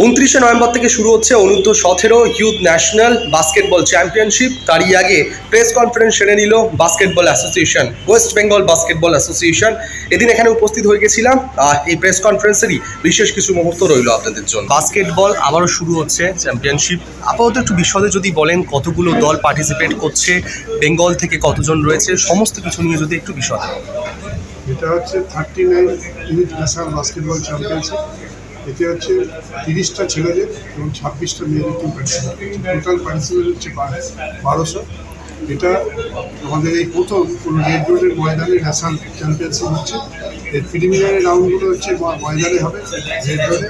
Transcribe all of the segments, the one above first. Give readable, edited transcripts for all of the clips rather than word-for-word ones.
29 November থেকে শুরু হচ্ছে অনূর্ধ্ব 17 ইউথ ন্যাশনাল বাস্কেটবল চ্যাম্পিয়নশিপ। তারই আগে প্রেস কনফারেন্স সেরে নিল basketball association, West Bengal basketball association. এদিন এখানে উপস্থিত হয়ে গেছিলাম। এই প্রেস কনফারেন্সেরই বিশেষ কিছু মুহূর্ত রইল আপনাদের জন্য। বাস্কেটবল আবারও শুরু হচ্ছে চ্যাম্পিয়নশিপ। আপাতত একটু বিশদে যদি বলেন, কতগুলো দল পার্টিসিপেট করছে, বেঙ্গল থেকে কতজন রয়েছে, সমস্ত কিছু নিয়ে যদি একটু বিশদে। এটা হচ্ছে 39 ইউথ ন্যাশনাল বাস্কেটবল চ্যাম্পিয়নশিপ। এতে হচ্ছে 30টা ছেলেদের এবং 26টা মেয়েদের টিম পার্টিসিপেট করছে। টোটাল পার্টিসিপেট হচ্ছে 1200। এটা আমাদের এই প্রথম কোনো রেড রোডের ময়দানে ন্যাশনাল চ্যাম্পিয়নশিপ হচ্ছে। এর প্রিলিমিনারি রাউন্ডগুলো হচ্ছে ময়দানে হবে, রেড রোডে।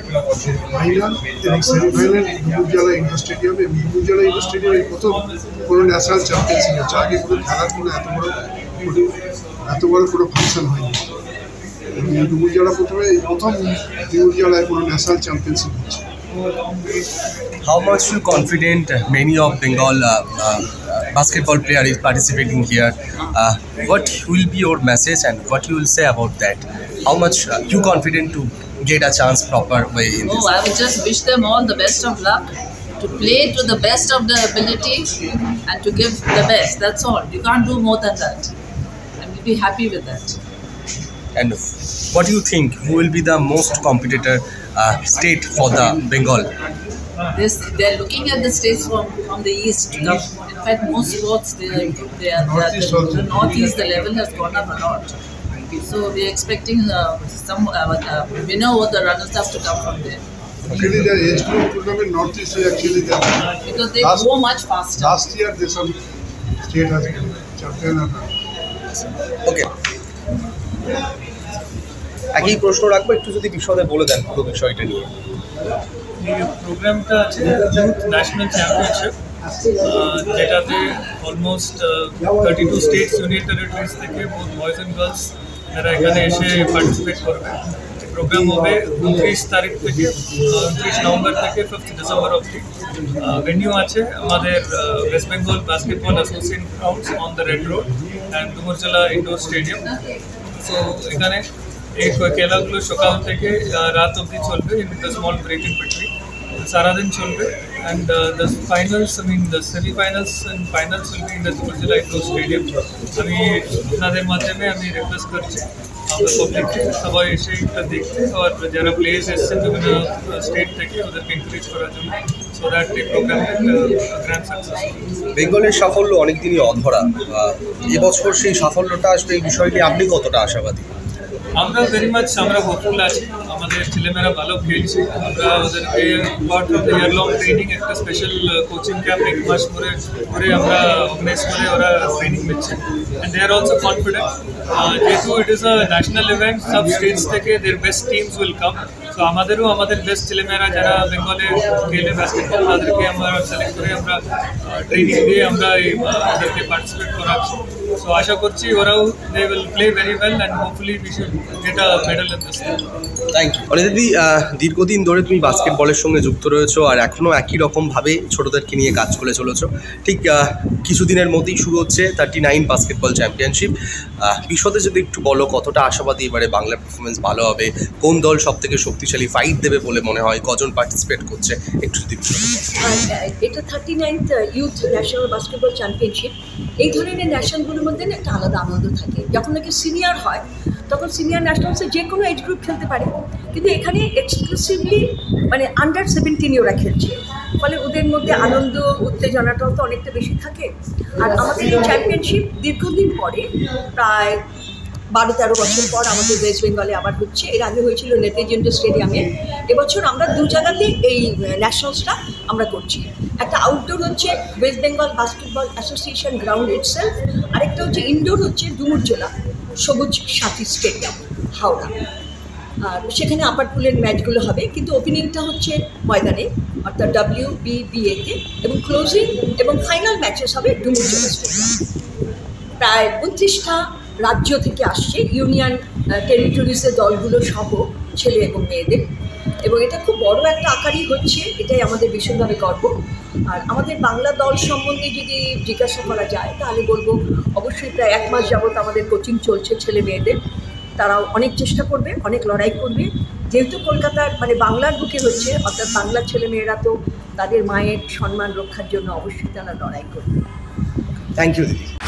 ফাইনাল এবং সেমিফাইনাল দুপুরজলা ইন্ডোর স্টেডিয়ামে। এবং দুপুরজলা ইন্ডোর স্টেডিয়ামে প্রথম কোনো ন্যাশনাল চ্যাম্পিয়নশিপ হচ্ছে। আগে কোনো খেলার কোনো এত বড় কোনো ফাংশন হয়নি। দুপুরজলা প্রথম দুপুরজলায় কোনো ন্যাশনাল চ্যাম্পিয়নশিপ হচ্ছে। How much you confident many of Bengal basketball player is participating here? What will be your message and what you will say about that? How much you confident to get a chance proper way in this? I would just wish them all the best of luck, to play to the best of their ability and to give the best. That's all. You can't do more than that. And we'll be happy with that. And what do you think, who will be the most competitor state for the Bengal? They're looking at the states from the east. In fact, most sports, the northeast, the level has gone up a lot. So we're expecting some winner or the runners-up to come from there. Actually, the age group tournament northeast is actually there. Because they go much faster. Last year, some state has been champion. Okay. একই প্রশ্ন রাখবো, একটু যদি বিশদে বলে দেন পুরো বিষয়টা নিয়ে। এই প্রোগ্রামটা আছে ইউথ ন্যাশনাল চ্যাম্পিয়নশিপ, যেটাতে অলমোস্ট 32 স্টেটস ইউনিয়ন টেরিটরিজ থেকে বোথ বয়েজ অ্যান্ড গার্লস যারা এখানে এসে পার্টিসিপেট করবে। প্রোগ্রাম হবে 29 তারিখ থেকে 29 নভেম্বর থেকে 5 ডিসেম্বর অবধি। ভেন্যু আছে আমাদের West Bengal basketball association grounds on the Red Road and Dumurjala indoor stadium. So এখানে এই খেলাগুলো সকাল থেকে রাত অবধি চলবে, in the small break in between. সারাদিন চলবে। And the finals, the semifinals and finals will be in the Dumurjala indoor stadium. আমি আপনাদের মাধ্যমে রিকোয়েস্ট করছি আমরা পাবলিককে সবাই এসে একটা দেখতে, আর যারা প্লেয়ার্স এসছেন বিভিন্ন স্টেট থেকে ওদেরকে এনকারেজ করার জন্য, সো দ্যাট এই প্রোগ্রামটা গ্র্যান্ড সাকসেস। বেঙ্গলের সাফল্য অনেকদিনই অধরা, এবছর সেই সাফল্যটা আসবে, এই বিষয়টি আপনি কতটা আশাবাদী? আমরা ভেরি মাচ হোপফুল আছি। আমাদের ছেলেমেয়েরা ভালো খেলছে। আমরা ওদেরকে part of the year long training একটা স্পেশাল কোচিং ক্যাম্প 1 মাস করে আমরা অর্গানাইজ করে ওরা ট্রেনিং নিচ্ছে। And they are also confident, যেহেতু it is a national event, সব স্টেটস থেকে দের best teams will come. So আমাদের বেস্ট ছেলেমেয়েরা যারা বেঙ্গলে খেলে বাস্কেটবল, তাদেরকে আমরা সিলেক্ট করে আমরা ট্রেনিং দিয়ে আমরা ওদেরকে পার্টিসিপেট করাচ্ছি। সো আশা করছি ওরাও they will play very well and hopefully we should get a medal in this. Thank you. অনিতাদি, দীর্ঘদিন ধরে তুমি বাস্কেটবলের সঙ্গে যুক্ত রয়েছো আর এখনও একই রকমভাবে ছোটোদেরকে নিয়ে কাজ করে চলেছো। ঠিক কিছুদিনের মধ্যেই শুরু হচ্ছে 39 বাস্কেটবল চ্যাম্পিয়নশিপ। বিশদে যদি একটু বলো, কতটা আশাবাদী এবারে বাংলার পারফরমেন্স ভালো হবে, কোন দল সব থেকে শক্তিশালী ফাইট দেবে বলে মনে হয়, কজন পার্টিসিপেট করছে, একটু যদি এটা 39th youth national basketball championship. এই ধরনের ন্যাশনালগুলোর মধ্যে একটা আলাদা আনন্দ থাকে। যখন নাকি সিনিয়র হয় তখন সিনিয়র ন্যাশনালসে যে কোনো এজ গ্রুপ খেলতে পারে, কিন্তু এখানে এক্সক্লুসিভলি আন্ডার 17 ওরা খেলছে। ফলে ওদের মধ্যে আনন্দ উত্তেজনাটাও তো অনেকটা বেশি থাকে। আর আমাদের এই চ্যাম্পিয়নশিপ দীর্ঘদিন পরে, প্রায় 12-13 বছর পর আমাদের ওয়েস্ট বেঙ্গলে আবার হচ্ছে। এর আগে হয়েছিল নেতাজি ইন্ডোর স্টেডিয়ামে। এবছর আমরা 2 জায়গাতেই এই ন্যাশনালসটা আমরা করছি। একটা আউটডোর হচ্ছে West Bengal basketball association ground itself, আরেকটা হচ্ছে ইনডোর হচ্ছে ডুমুরজলা সবুজ সাথী স্টেডিয়াম, হাওড়া। আর সেখানে আপার পুলের ম্যাচগুলো হবে, কিন্তু ওপেনিংটা হচ্ছে ময়দানে, অর্থাৎ WBBA-তে, এবং ক্লোজিং এবং ফাইনাল ম্যাচেস হবে ডুমুরজলা স্টেডিয়াম। প্রায় 29টা রাজ্য থেকে আসছে, ইউনিয়ন টেরিটরিজের দলগুলো সহ, ছেলে এবং মেয়েদের। এবং এটা খুব বড় একটা আকারই হচ্ছে, এটাই আমাদের ভীষণভাবে গর্ব। আর আমাদের বাংলা দল সম্বন্ধে যদি জিজ্ঞাসা করা যায় তাহলে বলবো অবশ্যই প্রায় 1 মাস যাবত আমাদের কোচিং চলছে ছেলে মেয়েদের। তারাও অনেক চেষ্টা করবে, অনেক লড়াই করবে। যেহেতু কলকাতার মানে বাংলার বুকে হচ্ছে, অর্থাৎ বাংলার ছেলেমেয়েরা তো তাদের মায়ের সম্মান রক্ষার জন্য অবশ্যই তারা লড়াই করবে। থ্যাংক ইউ দিদি।